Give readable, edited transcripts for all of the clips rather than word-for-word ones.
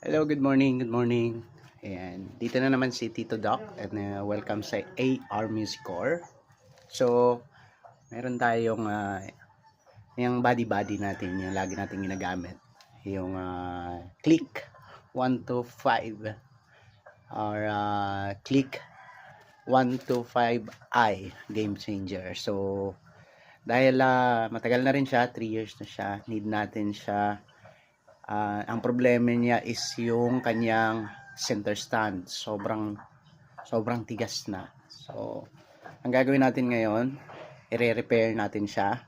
Hello, good morning, good morning. Ayan, dito na naman si Tito Doc and welcome sa AR Music Core. So, meron tayong yung body natin, yung lagi natin ginagamit. Yung Click 125 or Click 125i Game Changer. So, dahil matagal na rin siya, 3 years na siya, need natin siya. Ang problema niya is yung kanyang center stand. Sobrang tigas na. So, ang gagawin natin ngayon, i-repair natin siya,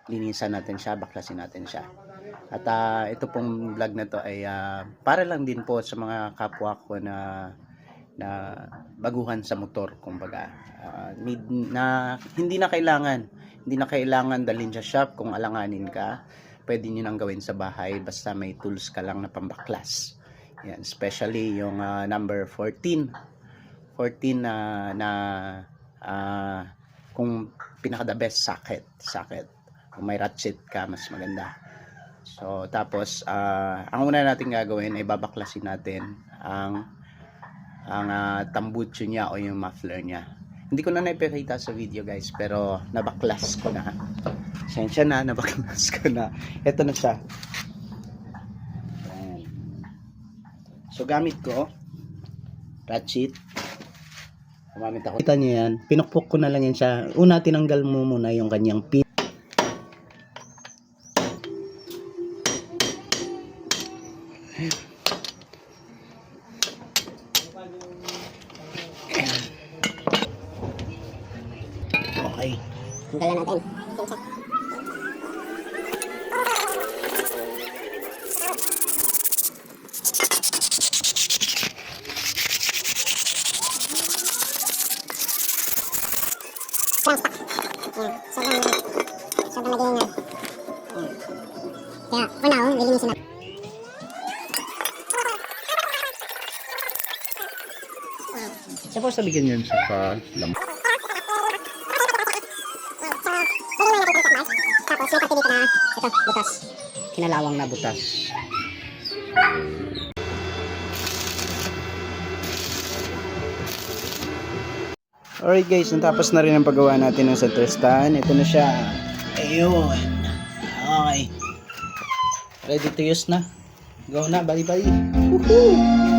linisan natin siya, baklasin natin siya. At ito pong vlog na to ay para lang din po sa mga kapwa ko na baguhan sa motor, kumbaga. Hindi na kailangan dalhin sa shop. Kung alanganin ka, pwede nyo nang gawin sa bahay basta may tools ka lang na pambaklas. Yan, especially yung number 14 kung pinaka the best socket. Kung may ratchet ka, mas maganda. So tapos ang una natin gagawin ay babaklasin natin ang tambucho niya o yung muffler niya. Hindi ko na naipakita sa video, guys, pero nabaklas ko na. Sensya na, nabaklas ko na. Ito na siya. Ayan. So gamit ko ratchet. Gumamit ako. Kita niyo yan, pinukpok ko na lang yan siya. Una, tinanggal mo muna yung kanyang pin. Okay. Tanggalan natin. Sobrang lagay na. Kaya, for now, lilinisin na. Suppose nabigyan yun sa lamp. Tapos may parte dito na ito, butas. Kinalawang na butas. Alright guys, natapos na rin ang paggawa natin ng center stand. Ito na siya. Ayun. Okay. Ready to use na. Go na, bali. Woohoo!